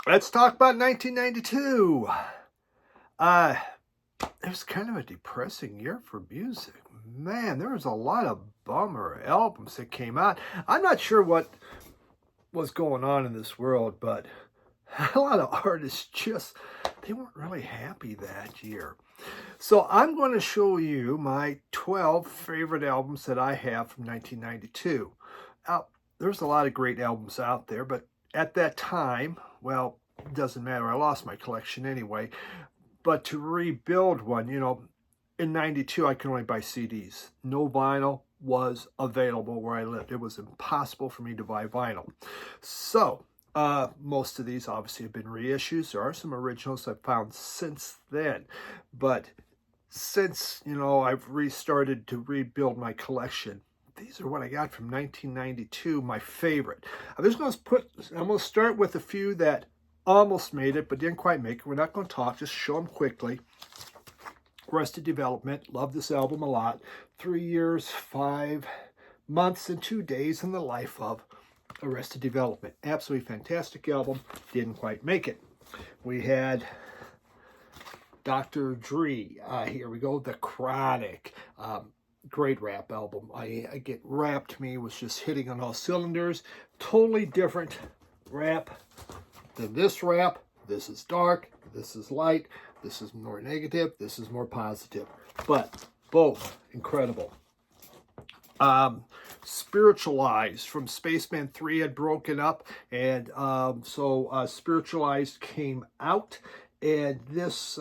Let's talk about 1992. It was kind of a depressing year for music. Man, there was a lot of bummer albums that came out. I'm not sure what was going on in this world, but a lot of artists they weren't really happy that year. So I'm going to show you my 12 favorite albums that I have from 1992. Now, there's a lot of great albums out there, but at that time, well, it doesn't matter. I lost my collection anyway. But to rebuild one, in 92, I could only buy CDs. No vinyl was available where I lived. It was impossible for me to buy vinyl. So, most of these obviously have been reissues. There are some originals I've found since then. But since, I've restarted to rebuild my collection, these are what I got from 1992, my favorite. I'm going to start with a few that almost made it, but didn't quite make it. We're not going to talk, just show them quickly. Arrested Development, love this album a lot. 3 years, 5 months, and 2 days in the life of Arrested Development. Absolutely fantastic album, didn't quite make it. We had Dr. Dre, here we go, The Chronic. Great rap album. I get Rap to me was just hitting on all cylinders. Totally different rap than this rap. This is dark, this is light, this is more negative, this is more positive. But both incredible. Spiritualized from Spaceman 3 had broken up, and so Spiritualized came out, and this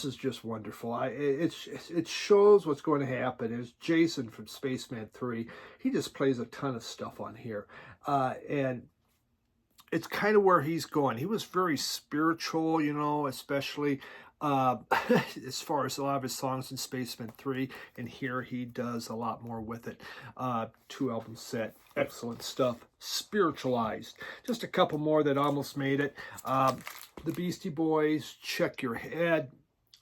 is just wonderful. It shows what's going to happen. It's Jason from Spaceman 3. He just plays a ton of stuff on here, and it's kind of where he's going. He was very spiritual, especially as far as a lot of his songs in Spaceman 3. And here he does a lot more with it. 2-album set. Excellent stuff. Spiritualized. Just a couple more that almost made it. The Beasty Boys, Check Your Head.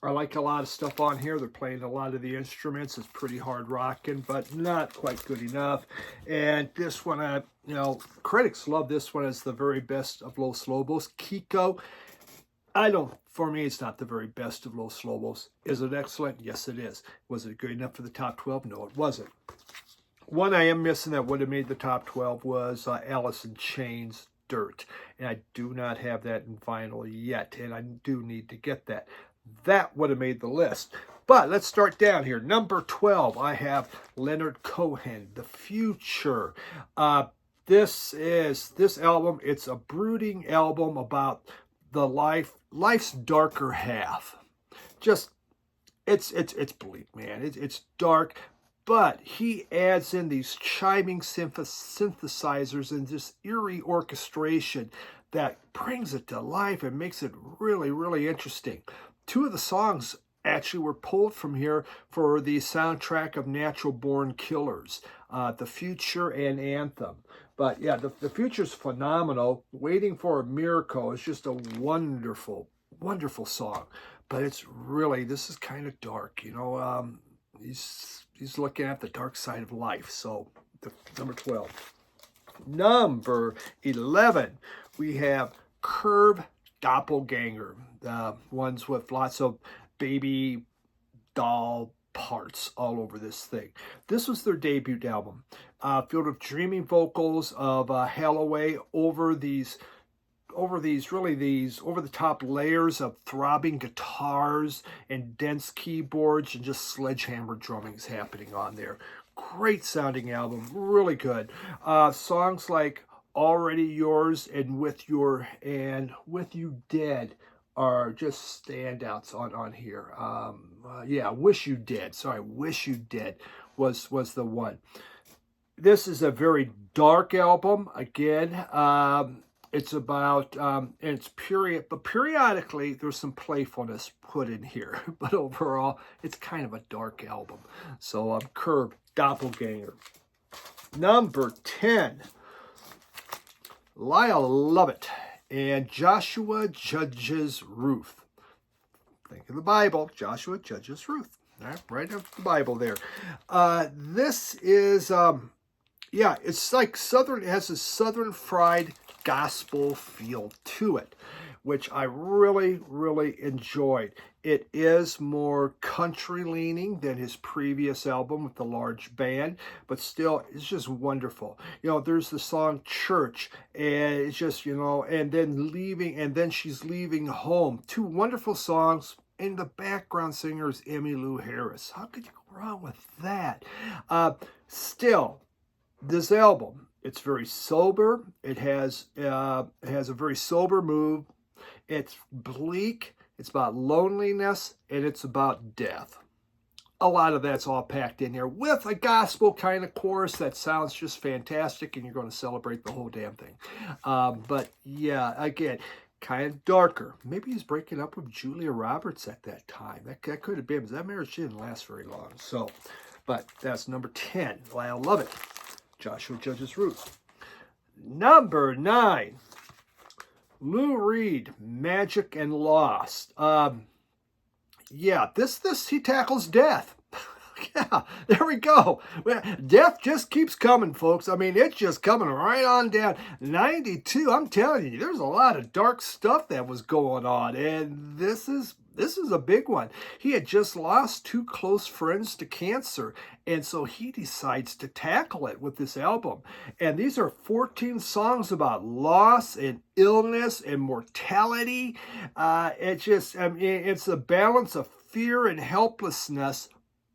I like a lot of stuff on here. They're playing a lot of the instruments. It's pretty hard rocking, but not quite good enough. And this one, critics love this one as the very best of Los Lobos. Kiko, for me, it's not the very best of Los Lobos. Is it excellent? Yes, it is. Was it good enough for the top 12? No, it wasn't. One I am missing that would have made the top 12 was Alice in Chains, Dirt. And I do not have that in vinyl yet, and I do need to get that. That would have made the list. But let's start down here. Number 12, I have Leonard Cohen, The Future. This album, it's a brooding album about the life's darker half. Just, it's bleak, man. It's dark, but he adds in these chiming synthesizers and this eerie orchestration that brings it to life and makes it really, really interesting. 2 of the songs actually were pulled from here for the soundtrack of Natural Born Killers, The Future and Anthem. But yeah, the Future's phenomenal. Waiting for a Miracle is just a wonderful, wonderful song. But this is kind of dark, he's looking at the dark side of life. So number 12. Number 11, we have Curb, Doppelganger, ones with lots of baby doll parts all over this thing. This was their debut album, filled with dreamy vocals of Halloway over the top layers of throbbing guitars and dense keyboards and just sledgehammer drumming's happening on there. Great sounding album, really good. Songs like Already Yours and With You Dead are just standouts on here. Wish You Dead. Sorry, Wish You Dead was the one. This is a very dark album. Again, it's about it's periodically there's some playfulness put in here, but overall it's kind of a dark album. So Curb, Doppelganger. Number 10. Lyle Lovett and Joshua Judge's Ruth. Think of the Bible. Joshua Judge's Ruth. Right up the Bible there. This is, it's like Southern, it has a Southern fried gospel feel to it, which I really, really enjoyed. It is more country leaning than his previous album with the large band, but still, it's just wonderful. You know, there's the song Church, and it's just, you know, and then she's leaving home. Two wonderful songs. And the background singer is Emmylou Harris. How could you go wrong with that? Still, this album, it's very sober. It has a very sober mood. It's bleak. It's about loneliness, and it's about death. A lot of that's all packed in there with a gospel kind of chorus that sounds just fantastic, and you're going to celebrate the whole damn thing. But yeah, again, kind of darker. Maybe he's breaking up with Julia Roberts at that time. That could have been, because that marriage didn't last very long. So, but that's number 10. I love it. Joshua Judge's Ruth. Number 9. Lou Reed, Magic and Lost. Yeah, this he tackles death. Yeah, there we go. Death just keeps coming, folks. I mean, it's just coming right on down. 92, I'm telling you, there's a lot of dark stuff that was going on, and this is a big one. He had just lost 2 close friends to cancer, and so he decides to tackle it with this album. And these are 14 songs about loss and illness and mortality. It's a balance of fear and helplessness,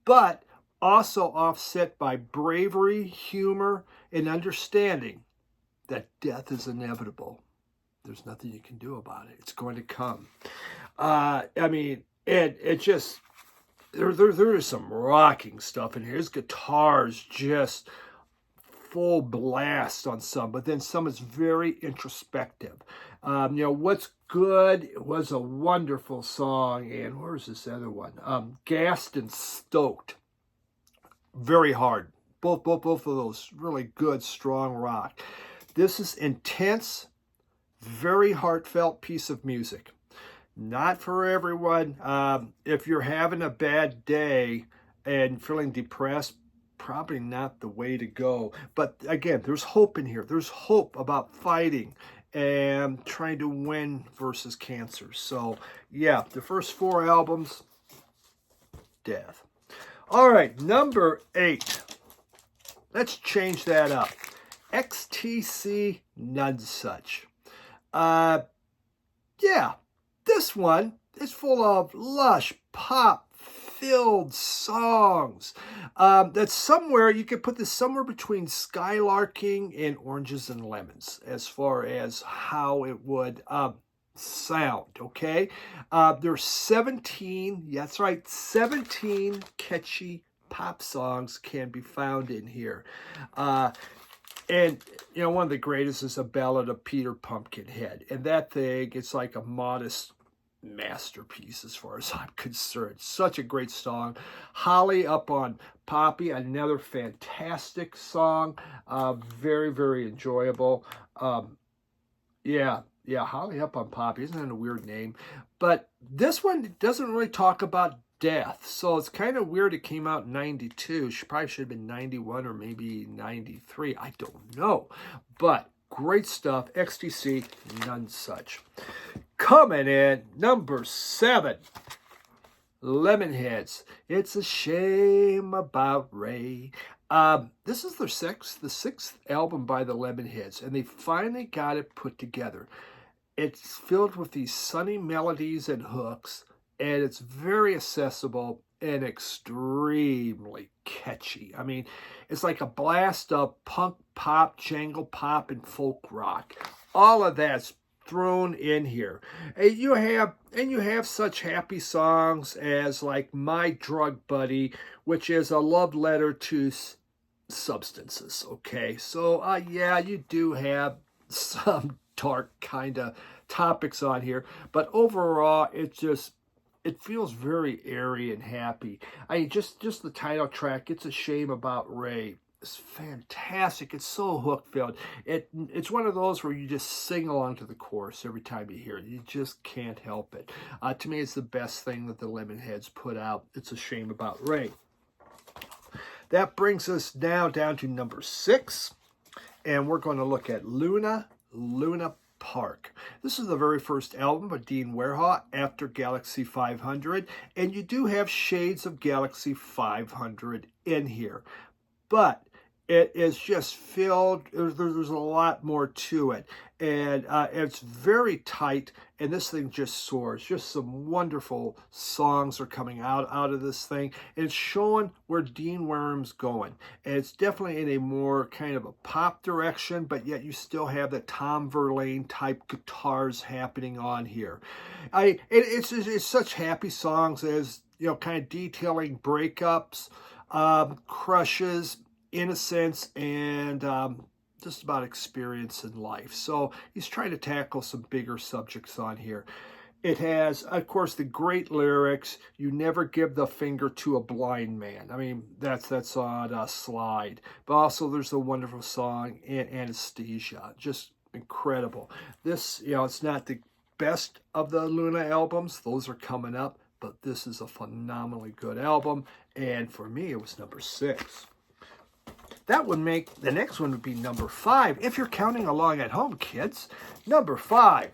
but also offset by bravery, humor, and understanding that death is inevitable. There's nothing you can do about it. It's going to come. It just, there is some rocking stuff in here. His guitar's just full blast on some, but then some is very introspective. What's Good was a wonderful song, and where's this other one? Gassed and Stoked. Very hard. Both of those really good, strong rock. This is intense, very heartfelt piece of music. Not for everyone. If you're having a bad day and feeling depressed, probably not the way to go. But again, there's hope in here. There's hope about fighting and trying to win versus cancer. So yeah, the first 4 albums, death. All right, number 8. Let's change that up. XTC N Such. Yeah, this one is full of lush, pop-filled songs. That's somewhere, you could put this somewhere between Skylarking and Oranges and Lemons as far as how it would sound, okay? There's 17, yeah, that's right, 17 catchy pop songs can be found in here. And, one of the greatest is A Ballad of Peter Pumpkinhead. And that thing, it's like a modest masterpiece as far as I'm concerned. Such a great song. Holly Up on Poppy, another fantastic song. Very, very enjoyable. Yeah, Holly Up on Poppy. Isn't that a weird name? But this one doesn't really talk about death. So it's kind of weird it came out in 92. She probably should have been 91 or maybe 93. I don't know. But great stuff. XTC N Such. Coming in, number 7. Lemonheads. It's a Shame About Ray. This is the sixth album by the Lemonheads, and they finally got it put together. It's filled with these sunny melodies and hooks, and it's very accessible and extremely catchy. I mean, it's like a blast of punk pop, jangle pop, and folk rock. All of that's thrown in here. And you have such happy songs as like My Drug Buddy, which is a love letter to substances, okay? So, yeah, you do have some dark kind of topics on here, but overall, it feels very airy and happy. Just the title track, It's a Shame About Ray. It's fantastic. It's so hook-filled. It's one of those where you just sing along to the chorus every time you hear it. You just can't help it. To me, it's the best thing that the Lemonheads put out. It's a Shame About Ray. That brings us now down to number 6. And we're going to look at Luna Luna Park. This is the very first album by Dean Warehouck after Galaxy 500, and you do have shades of Galaxy 500 in here, but it is just filled, there's a lot more to it, and it's very tight, and this thing just soars. Just some wonderful songs are coming out of this thing, and it's showing where Dean Wareham's going, and it's definitely in a more kind of a pop direction, but yet you still have the Tom Verlaine type guitars happening on here. It's such happy songs, as you know, kind of detailing breakups, crushes, innocence, and just about experience in life. So he's trying to tackle some bigger subjects on here. It has, of course, the great lyrics, "You never give the finger to a blind man." I mean, that's on Slide. But also there's the wonderful song Anesthesia. Just incredible. This, you know, it's not the best of the Luna albums. Those are coming up. But this is a phenomenally good album. And for me, it was number 6. That would make, the next one would be number 5. If you're counting along at home, kids. Number 5,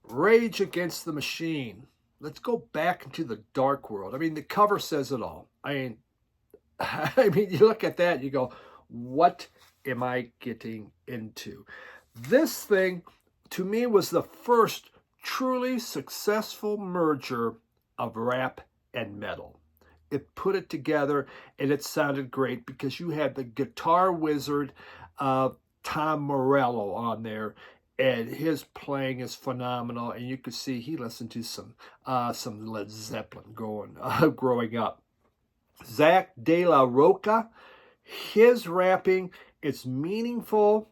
Rage Against the Machine. Let's go back into the dark world. I mean, the cover says it all. I mean, you look at that and you go, what am I getting into? This thing, to me, was the first truly successful merger of rap and metal. It put it together, and it sounded great because you had the guitar wizard Tom Morello on there, and his playing is phenomenal. And you could see he listened to some Led Zeppelin growing up. Zach De La Rocha, his rapping, it's meaningful,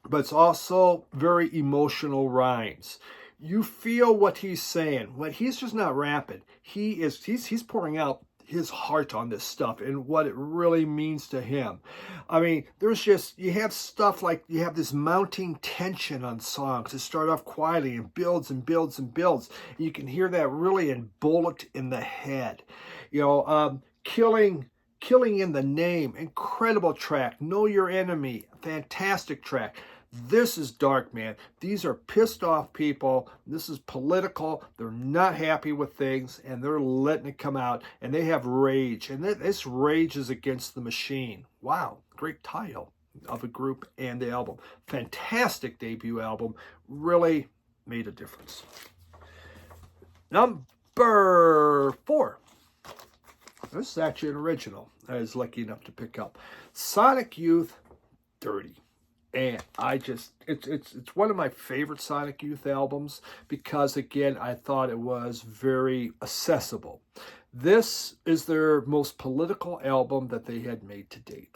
but it's also very emotional rhymes. You feel what he's saying. When he's just not rapping, he's pouring out his heart on this stuff and what it really means to him. I mean, there's just, you have stuff like, you have this mounting tension on songs that start off quietly and builds and builds and builds. And you can hear that really in Bullet in the Head. You know, Killing in the Name, incredible track. Know Your Enemy, fantastic track. This is dark, man. These are pissed off people. This is political. They're not happy with things, and they're letting it come out, and they have rage. And this rage is against the machine. Wow, great title of a group and the album. Fantastic debut album. Really made a difference. Number 4. This is actually an original I was lucky enough to pick up. Sonic Youth, Dirty. And it's one of my favorite Sonic Youth albums because, again, I thought it was very accessible. This is their most political album that they had made to date.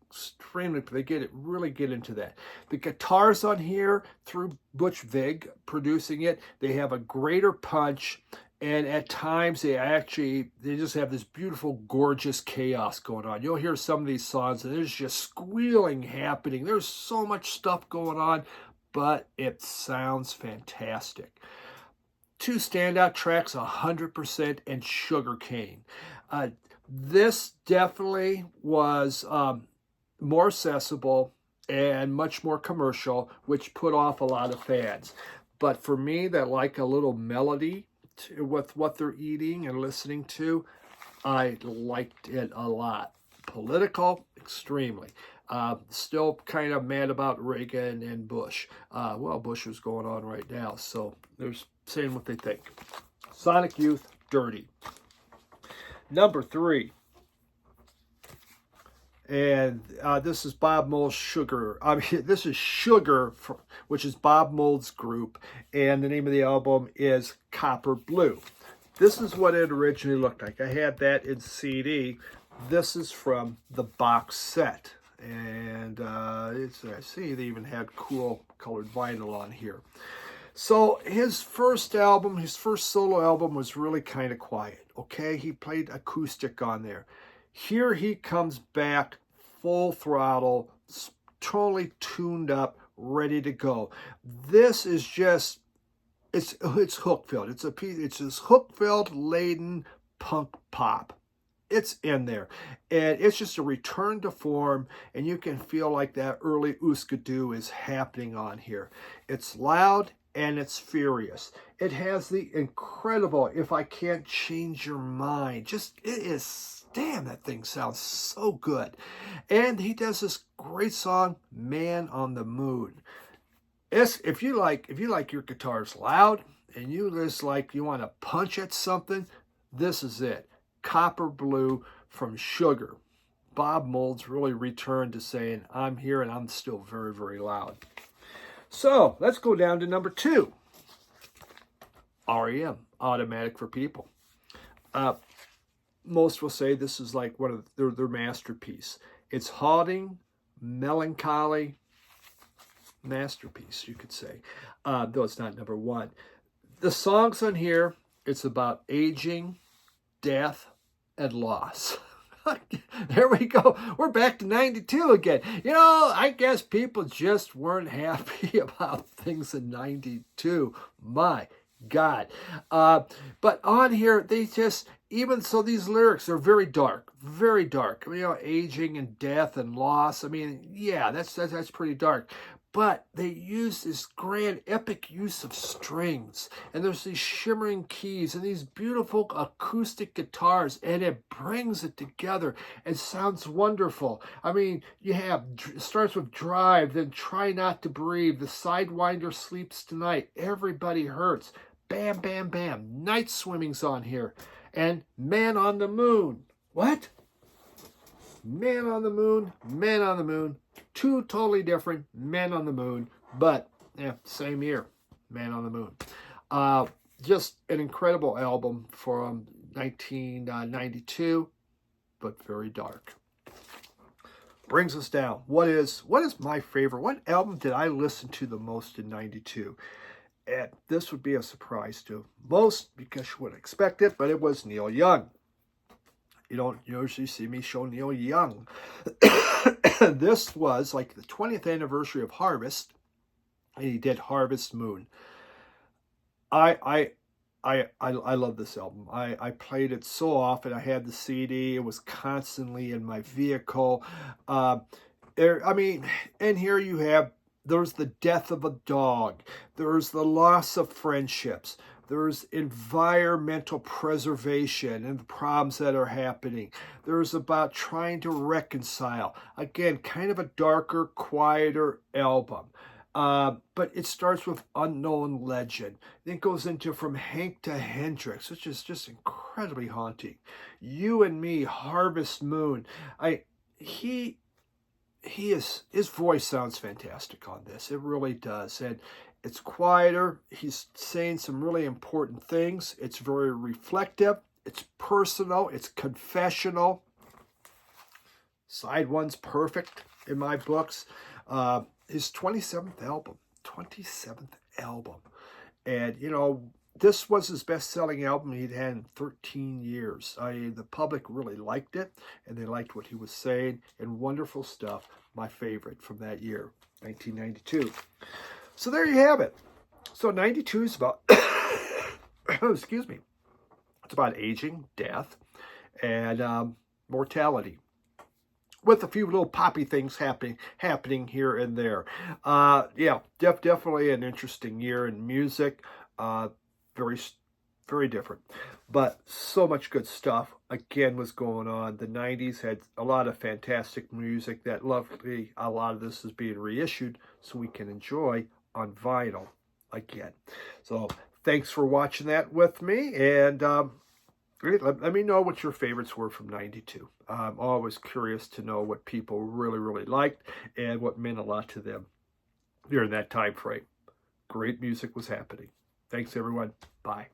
Extremely, they really get into that. The guitars on here, through Butch Vig producing it, they have a greater punch. And at times, they just have this beautiful, gorgeous chaos going on. You'll hear some of these songs, and there's just squealing happening. There's so much stuff going on, but it sounds fantastic. 2 standout tracks, 100% and Sugarcane. This definitely was more accessible and much more commercial, which put off a lot of fans. But for me, that like a little melody with what they're eating and listening to, I liked it a lot. Political, extremely. Still kind of mad about Reagan and Bush. Well, Bush is going on right now, so they're saying what they think. Sonic Youth, Dirty. Number 3. And this is Bob Mould's Sugar. I mean, this is Sugar, which is Bob Mould's group. And the name of the album is Copper Blue. This is what it originally looked like. I had that in CD. This is from the box set. And I see they even had cool colored vinyl on here. So his first solo album was really kind of quiet. Okay, he played acoustic on there. Here he comes back full throttle, totally tuned up, ready to go. This is just, it's hook filled. It's this hook filled, laden punk pop. It's in there. And it's just a return to form, and you can feel like that early Ooskadoo is happening on here. It's loud and it's furious. It has the incredible If I Can't Change Your Mind. Just, it is, damn, that thing sounds so good. And he does this great song, Man on the Moon. If you like your guitars loud and you just like, you want to punch at something, this is it. Copper Blue from Sugar. Bob Mold's really returned to saying, I'm here and I'm still very, very loud. So let's go down to number 2. REM, Automatic for People. Most will say this is like one of their masterpiece. It's haunting, melancholy, masterpiece, you could say. Though it's not number 1. The songs on here, it's about aging, death, and loss. There we go. We're back to 92 again. You know, I guess people just weren't happy about things in 92. My God. But on here, they just, even so, these lyrics are very dark, very dark. You know, aging and death and loss. I mean, yeah, that's pretty dark. But they use this grand epic use of strings, and there's these shimmering keys and these beautiful acoustic guitars, and it brings it together. It sounds wonderful. I mean, you have, it starts with Drive, then Try Not to Breathe, The Sidewinder Sleeps Tonight, Everybody Hurts, Bam Bam Bam, Night Swimming's on here, and Man on the Moon. What? Man on the Moon, Man on the Moon. 2 totally different Men on the Moon, but yeah, same year, Man on the Moon. Just an incredible album from 1992, but very dark. Brings us down. What is my favorite? What album did I listen to the most in 92? And this would be a surprise to most because you wouldn't expect it, but it was Neil Young. You don't usually see me show Neil Young. This was like the 20th anniversary of Harvest, and he did Harvest Moon. I love this album. I played it so often. I had the CD. It was constantly in my vehicle. I mean, and here you have, there's the death of a dog. There's the loss of friendships. There's environmental preservation and the problems that are happening. There's about trying to reconcile. Again, kind of a darker, quieter album. But it starts with Unknown Legend. Then it goes into From Hank to Hendrix, which is just incredibly haunting. You and Me, Harvest Moon. His voice sounds fantastic on this. It really does. And it's quieter. He's saying some really important things. It's very reflective. It's personal. It's confessional. Side 1's perfect in my books. His 27th album. 27th album. And, you know, this was his best-selling album he'd had in 13 years. The public really liked it, and they liked what he was saying. And wonderful stuff. My favorite from that year, 1992. So there you have it. So 92 is about, excuse me, it's about aging, death, and mortality, with a few little poppy things happening here and there. Yeah, definitely an interesting year in music. Very, very different, but so much good stuff again was going on. The 90s had a lot of fantastic music that luckily a lot of this is being reissued so we can enjoy on vinyl again. So thanks for watching that with me, and let me know what your favorites were from 92. I'm always curious to know what people really, really liked and what meant a lot to them during that time frame. Great music was happening. Thanks, everyone. Bye.